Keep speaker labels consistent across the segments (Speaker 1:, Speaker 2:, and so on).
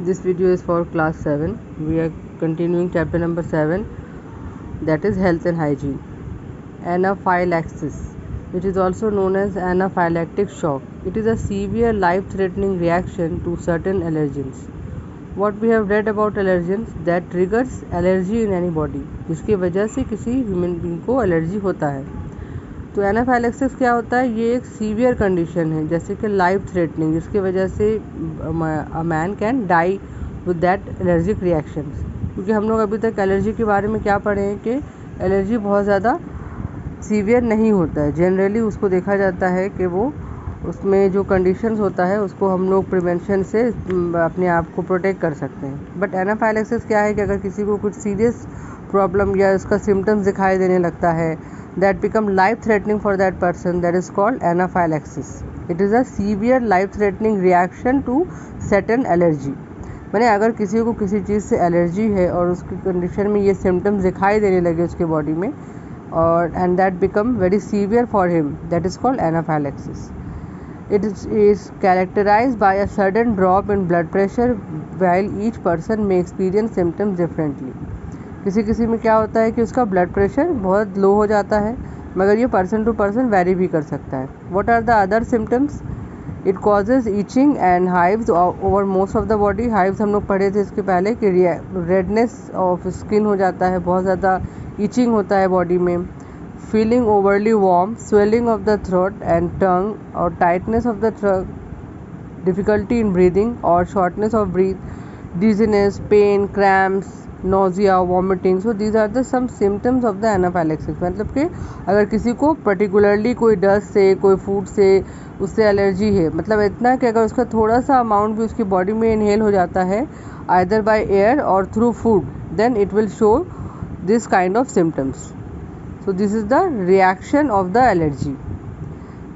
Speaker 1: This video is for class 7. We are continuing chapter number 7, that is health and hygiene. Anaphylaxis, which is also known as anaphylactic shock. It is a severe life-threatening reaction to certain allergens. What we have read about allergens, that triggers allergy in any body, जिसकी वजह से किसी human being को allergy होता है. तो anaphylaxis क्या होता है? ये एक सीवियर कंडीशन है, जैसे कि लाइफ थ्रेटनिंग, जिसकी वजह से a man can die with that allergic reactions. क्योंकि हम लोग अभी तक एलर्जी के बारे में क्या पढ़े हैं कि एलर्जी बहुत ज़्यादा सीवियर नहीं होता है. जनरली उसको देखा जाता है कि वो उसमें जो कंडीशंस होता है उसको हम लोग प्रिवेंशन से अपने आप को प्रोटेक्ट कर सकते हैं. बट एनाफाइलेक्सिस क्या है कि अगर किसी को कुछ सीरियस प्रॉब्लम या उसका सिम्टम्स दिखाई देने लगता है, that become life threatening for that person, that is called anaphylaxis. It is a severe life threatening reaction to certain allergy. मैंने अगर किसी को किसी चीज़ से एलर्जी है और उसकी कंडीशन में ये सिम्टम्स दिखाई देने लगे उसके बॉडी में, और and that become very severe for him, that is called anaphylaxis. It is characterized by a sudden drop in blood pressure while each person may experience symptoms differently. किसी किसी में क्या होता है कि उसका ब्लड प्रेशर बहुत लो हो जाता है, मगर ये पर्सन टू पर्सन वेरी भी कर सकता है. What are the other symptoms? It causes itching and hives over most of the body. Hives हम लोग पढ़े थे इसके पहले कि रेडनेस ऑफ स्किन हो जाता है, बहुत ज़्यादा ईचिंग होता है बॉडी में. Feeling overly warm, swelling of the throat and tongue और tightness of the throat, difficulty in breathing और shortness of breath, dizziness, pain, cramps, nausea, vomiting. So these are the some symptoms of the anaphylaxis. मतलब कि अगर किसी को particularly कोई dust से, कोई फूड से उससे एलर्जी है, मतलब इतना कि अगर उसका थोड़ा सा अमाउंट भी उसकी बॉडी में इनहेल हो जाता है आइदर बाय एयर और through food, then it will show this kind of symptoms. So this is the reaction of the allergy,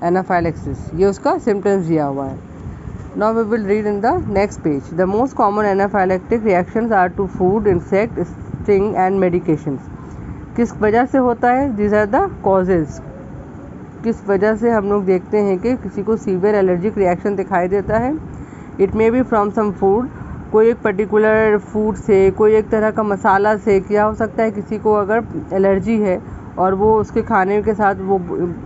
Speaker 1: anaphylaxis. ये उसका सिम्टम्स दिया हुआ है. Now we will read in the next page. The most common anaphylactic reactions are to food, insect, sting and medications. किस वजह से होता है? These are the causes. किस वजह से हम लोग देखते हैं कि किसी को सीवियर एलर्जिक रिएक्शन दिखाई देता है. It may be from some food, कोई एक पर्टिकुलर फूड से, कोई एक तरह का मसाला से. क्या हो सकता है किसी को अगर एलर्जी है और वो उसके खाने के साथ वो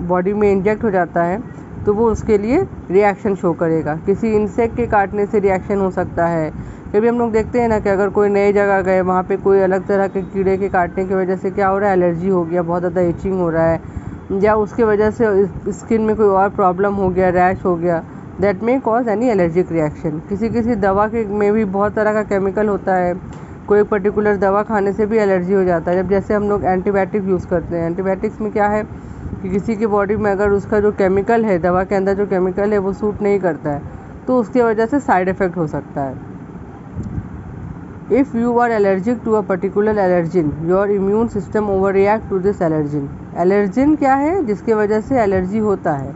Speaker 1: बॉडी में इंजेक्ट हो जाता है तो वो उसके लिए रिएक्शन शो करेगा. किसी इंसेक्ट के काटने से रिएक्शन हो सकता है. कभी हम लोग देखते हैं ना कि अगर कोई नई जगह गए, वहाँ पे कोई अलग तरह के कीड़े के काटने की वजह से क्या हो रहा है, एलर्जी हो गया, बहुत ज़्यादा इचिंग हो रहा है, या उसके वजह से स्किन में कोई और प्रॉब्लम हो गया, रैश हो गया, that may cause any allergic reaction. किसी दवा के में भी बहुत तरह का केमिकल होता है. कोई पर्टिकुलर दवा खाने से भी एलर्जी हो जाता है. जब जैसे हम लोग एंटीबायोटिक यूज़ करते हैं, एंटीबायोटिक्स में क्या है कि किसी की बॉडी में अगर उसका जो केमिकल है, दवा के अंदर जो केमिकल है वो सूट नहीं करता है, तो उसकी वजह से साइड इफ़ेक्ट हो सकता है. If you are allergic to a particular allergen, your immune system over react to this allergen. Allergen क्या है? जिसकी वजह से एलर्जी होता है.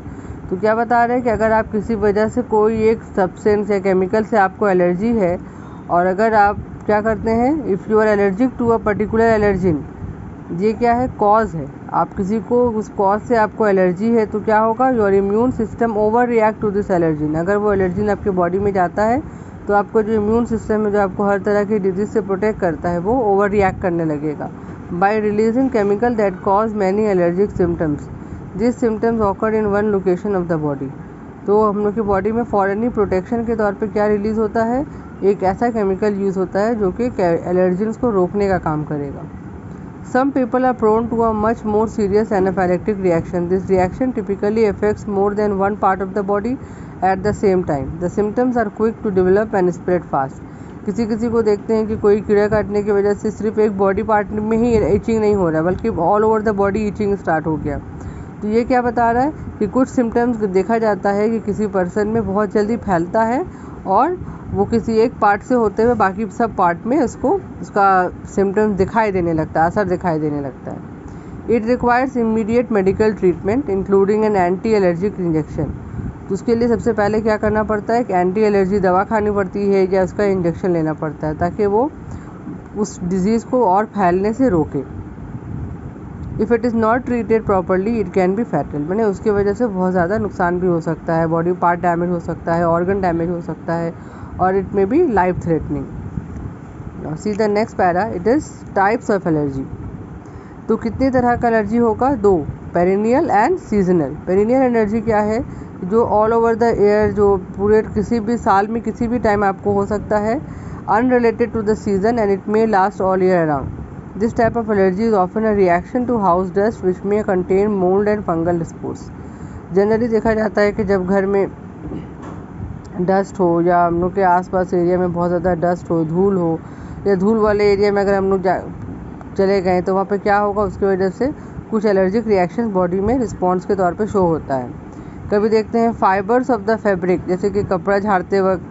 Speaker 1: तो क्या बता रहे हैं कि अगर आप किसी वजह से कोई एक सब्सटेंस या केमिकल से आपको एलर्जी है, और अगर आप क्या करते हैं, if you are allergic to a particular allergen, ये क्या है? कॉज है. आप किसी को उस कॉज से आपको एलर्जी है तो क्या होगा? Your immune system over react to this allergen. अगर वो एलर्जिन आपके बॉडी में जाता है तो आपको जो इम्यून सिस्टम है, जो आपको हर तरह की डिजीज़ से प्रोटेक्ट करता है, वो ओवर रिएक्ट करने लगेगा bye releasing chemical that cause many allergic symptoms. This symptoms occur in one location of the body. तो हम लोग की बॉडी में फॉरनी प्रोटेक्शन के तौर पे क्या रिलीज़ होता है? एक ऐसा केमिकल यूज़ होता है जो कि एलर्जेंस को रोकने का काम करेगा. Some people are prone to a much more serious anaphylactic reaction. This reaction typically affects more than one part of the body at the same time. The symptoms are quick to develop and spread fast. किसी को देखते हैं कि कोई कीड़ा काटने की वजह से सिर्फ एक बॉडी पार्ट में ही इचिंग नहीं हो रहा है, बल्कि all over the body itching start हो गया. तो ये क्या बता रहा है कि कुछ सिम्टम्स देखा जाता है कि किसी पर्सन में बहुत जल्दी फैलता है और वो किसी एक पार्ट से होते हुए बाकी सब पार्ट में उसका सिम्टम्स दिखाई देने लगता है, असर दिखाई देने लगता है. It requires immediate medical treatment including an anti allergic injection. तो उसके लिए सबसे पहले क्या करना पड़ता है कि एंटी एलर्जी दवा खानी पड़ती है या उसका इंजेक्शन लेना पड़ता है, ताकि वो उस डिज़ीज़ को और फैलने से रोके. If it is not treated properly it can be fatal. मैंने उसकी वजह से बहुत ज़्यादा नुकसान भी हो सकता है, बॉडी पार्ट डैमेज हो सकता है, ऑर्गन डैमेज हो सकता है, or it may be life threatening. Now see the next para, it is types of allergy. तो कितनी तरह का एलर्जी होगा? 2, perennial and seasonal. Perennial allergy क्या है? जो ऑल ओवर द एयर, जो पूरे किसी भी साल में किसी भी टाइम आपको हो सकता है, unrelated to the season and it may last all year around. This type of allergy is often a reaction to house dust which may contain mould and fungal spores. Generally देखा जाता है कि जब घर में डस्ट हो या हम लोग के आसपास एरिया में बहुत ज़्यादा डस्ट हो, धूल हो, या धूल वाले एरिया में अगर हम लोग चले गए तो वहाँ पे क्या होगा, उसकी वजह से कुछ एलर्जिक रिएक्शंस बॉडी में रिस्पॉन्स के तौर पे शो होता है. कभी देखते हैं फाइबर्स ऑफ द फैब्रिक, जैसे कि कपड़ा झाड़ते वक्त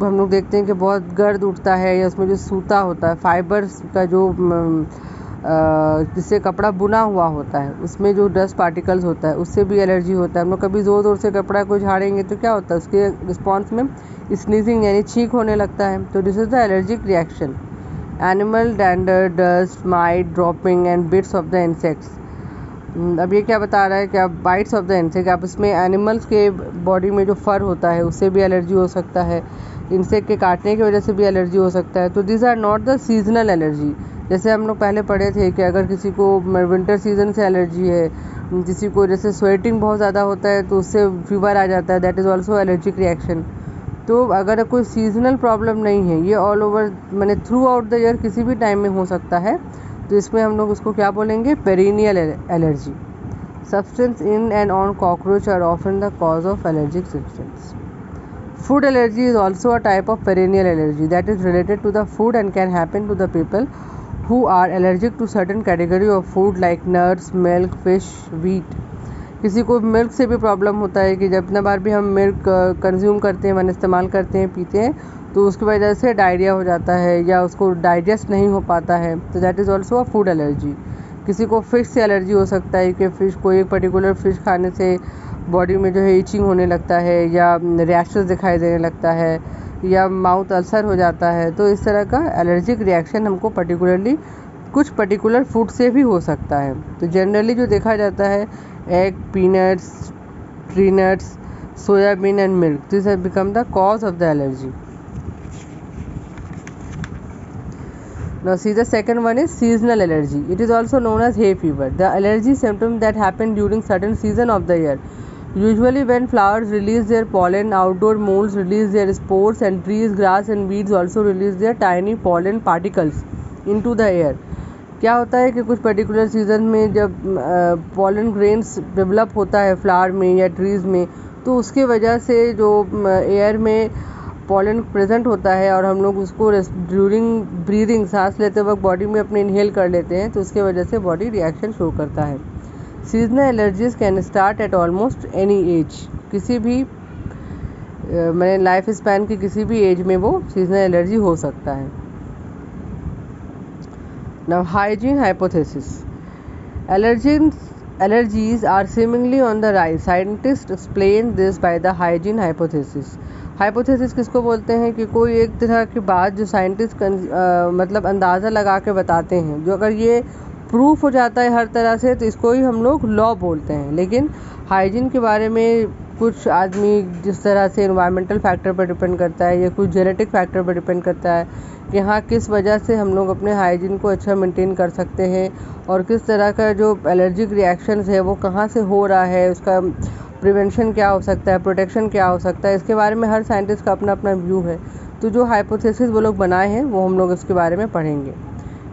Speaker 1: हम लोग देखते हैं कि बहुत गर्द उठता है, या उसमें जो सूता होता है, फाइबर्स का जो जिससे कपड़ा बुना हुआ होता है, उसमें जो डस्ट पार्टिकल्स होता है, उससे भी एलर्जी होता है. हम लोग कभी ज़ोर ज़ोर से कपड़ा को झाड़ेंगे तो क्या होता है, उसके रिस्पॉन्स में स्नीजिंग यानी छींक होने लगता है. तो this is the allergic reaction. Animal dander, dust, might, dropping and bits of the insects. अब ये क्या बता रहा है कि आप बाइट्स ऑफ द इंसेक्ट, आप इसमें एनिमल्स के बॉडी में जो फर होता है उससे भी एलर्जी हो सकता है, इंसेक्ट के काटने की वजह से भी एलर्जी हो सकता है. तो this are not the seasonal allergy. जैसे हम लोग पहले पढ़े थे कि अगर किसी को विंटर सीजन से एलर्जी है, किसी को जैसे स्वेटिंग बहुत ज़्यादा होता है तो उससे फीवर आ जाता है, that is also allergic reaction. तो अगर कोई सीजनल प्रॉब्लम नहीं है, ये ऑल ओवर मैंने थ्रू आउट द ईयर किसी भी टाइम में हो सकता है, तो इसमें हम लोग उसको क्या बोलेंगे, perennial allergy. Substance in and on cockroach are often the cause of allergic symptoms. Food allergy is also a type of perennial allergy that is related to the food and can happen to the people who are allergic to certain category of food like nuts, milk, fish, wheat. किसी को milk से भी problem होता है कि जितना बार भी हम मिल्क कंज्यूम करते हैं, इस्तेमाल करते हैं, पीते हैं, तो उसकी वजह से डायरिया हो जाता है या उसको डाइजेस्ट नहीं हो पाता है, तो that is also a food allergy. किसी को फ़िश से एलर्जी हो सकता है कि फ़िश, कोई एक पर्टिकुलर फ़िश खाने से बॉडी में जो है इचिंग होने लगता है, या रैशेस दिखाई देने लगता है, या माउथ अल्सर हो जाता है. तो इस तरह का एलर्जिक रिएक्शन हमको पर्टिकुलरली कुछ पर्टिकुलर फूड से भी हो सकता है. तो जनरली जो देखा जाता है, egg, peanuts, tree nuts, soybean and milk, this have become the cause of the allergy. Now see the second one is seasonal allergy. It is also known as hay fever. The allergy symptoms that happen during certain season of the year. Usually when flowers release their pollen, outdoor moles release their spores, and trees, grass and weeds also release their tiny pollen particles into the air. क्या होता है कि कुछ particular season में जब pollen grains develop होता है flower में या ट्रीज़ में, तो उसके वजह से जो एयर में पॉलन प्रेजेंट होता है और हम लोग उसको ड्यूरिंग ब्रीदिंग, सांस लेते वक्त बॉडी में अपने इनहेल कर लेते हैं, तो उसके वजह से बॉडी रिएक्शन शो करता है. Seasonal allergies can start at almost any as. किसी भी मैंने लाइफ स्पैन की किसी भी एज में वो सीजनल एलर्जी हो सकता है. Now hygiene hypothesis. Allergies are seemingly on the rise. Scientists explain this by the hygiene hypothesis. Hypothesis किसको बोलते हैं कि कोई एक तरह की बात जो साइंटिस्ट मतलब अंदाज़ा लगा के बताते हैं, जो अगर ये प्रूफ हो जाता है हर तरह से तो इसको ही हम लोग लॉ बोलते हैं. लेकिन हाइजीन के बारे में कुछ आदमी जिस तरह से इन्वायरमेंटल फैक्टर पर डिपेंड करता है या कुछ जेनेटिक फैक्टर पर डिपेंड करता है कि हाँ किस वजह से हम लोग अपने हाइजीन को अच्छा मेंटेन कर सकते हैं और किस तरह का जो एलर्जिक रिएक्शंस है वो कहाँ से हो रहा है, उसका प्रिवेंशन क्या हो सकता है, प्रोटेक्शन क्या हो सकता है, इसके बारे में हर साइंटिस्ट का अपना अपना व्यू है. तो जो हाइपोथेसिस वो लोग बनाए हैं वो हम लोग इसके बारे में पढ़ेंगे.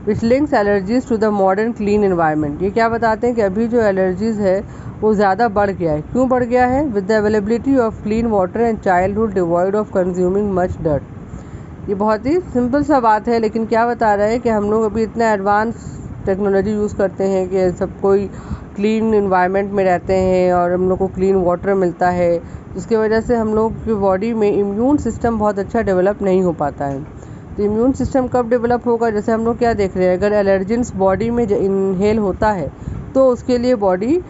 Speaker 1: Which links allergies to the modern clean environment. ये क्या बताते हैं कि अभी जो एलर्जीज़ है वो ज़्यादा बढ़ गया है. क्यों बढ़ गया है? With the availability of clean water and childhood devoid of consuming much dirt. ये बहुत ही सिंपल सा बात है, लेकिन क्या बता रहा है कि हम लोग अभी इतना एडवांस टेक्नोलॉजी यूज़ करते हैं कि सब कोई क्लीन इन्वायरमेंट में रहते हैं और हम लोग को क्लीन वाटर मिलता है, जिसकी वजह से हम लोग की बॉडी में इम्यून सिस्टम बहुत अच्छा डेवलप नहीं हो पाता है. तो इम्यून सिस्टम कब डेवलप होगा? जैसे हम लोग क्या देख रहे हैं, अगर एलर्जेंस बॉडी में इनहेल होता है तो उसके लिए बॉडी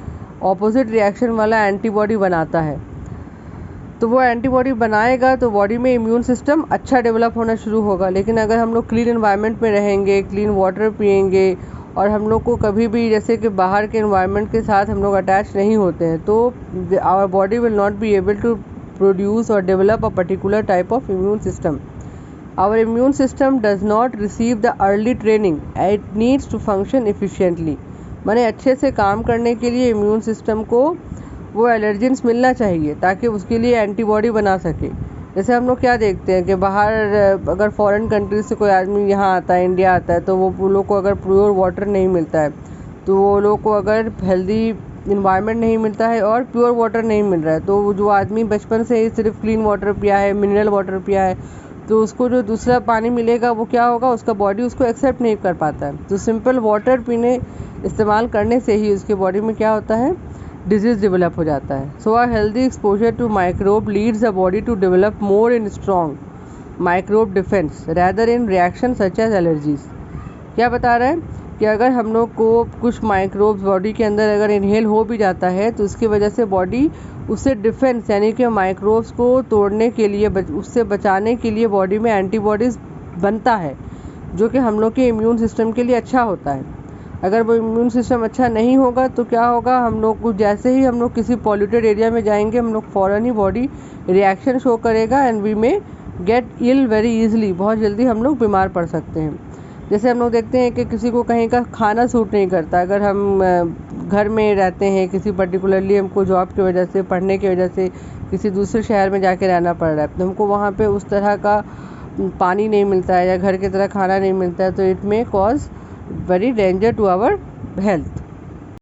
Speaker 1: ऑपोजिट रिएक्शन वाला एंटीबॉडी बनाता है. तो वो एंटीबॉडी बनाएगा तो बॉडी में इम्यून सिस्टम अच्छा डेवलप होना शुरू होगा. लेकिन अगर हम लोग क्लीन एनवायरनमेंट में रहेंगे, क्लीन वाटर पिएंगे और हम लोग को कभी भी जैसे कि बाहर के एनवायरनमेंट के साथ हम लोग अटैच नहीं होते हैं, तो our body will not be able to produce or develop a particular type of immune system. Our immune system does not receive the early training. It needs to function efficiently. माने अच्छे से काम करने के लिए इम्यून सिस्टम को वो allergens मिलना चाहिए ताकि उसके लिए एंटीबॉडी बना सके। जैसे हम लोग क्या देखते हैं कि बाहर अगर फॉरेन कंट्री से कोई आदमी यहाँ आता है, इंडिया आता है, तो वो लोग को अगर प्योर वाटर नहीं मिलता है, तो वो लोग को अगर हेल्दी इन्वायरमेंट नहीं मिलता है और प्योर वाटर नहीं मिल रहा है, तो जो आदमी बचपन से ही सिर्फ क्लीन वाटर पिया है, मिनरल वाटर पिया है, तो उसको जो दूसरा पानी मिलेगा वो क्या होगा, उसका बॉडी उसको एक्सेप्ट नहीं कर पाता है। तो सिंपल वाटर पीने इस्तेमाल करने से ही उसके बॉडी में क्या होता है, डिजीज़ डेवलप हो जाता है। So a healthy exposure to microbe leads the body to develop more in strong microbe defence rather in reaction such as allergies. क्या बता रहा है कि अगर हम लोग को कुछ माइक्रोब्स बॉडी के अंदर अगर इनहेल हो भी जाता है तो उसकी वजह से बॉडी उससे डिफेंस यानी कि माइक्रोब्स को तोड़ने के लिए उससे बचाने के लिए बॉडी में एंटीबॉडीज़ बनता है, जो कि हम लोग के इम्यून सिस्टम के लिए अच्छा होता है। अगर वो इम्यून सिस्टम अच्छा नहीं होगा तो क्या होगा, हम लोग को जैसे ही हम लोग किसी पॉल्यूटेड एरिया में जाएंगे, हम लोग फ़ौरन ही बॉडी रिएक्शन शो करेगा एंड वी में गेट इल वेरी ईजिली। बहुत जल्दी हम लोग बीमार पड़ सकते हैं। जैसे हम लोग देखते हैं कि किसी को कहीं का खाना सूट नहीं करता, अगर हम घर में रहते हैं, किसी पर्टिकुलरली हमको जॉब की वजह से, पढ़ने की वजह से किसी दूसरे शहर में जाके रहना पड़ रहा है, तो हमको वहाँ पे उस तरह का पानी नहीं मिलता है या घर की तरह खाना नहीं मिलता है, तो it may cause very danger to our health.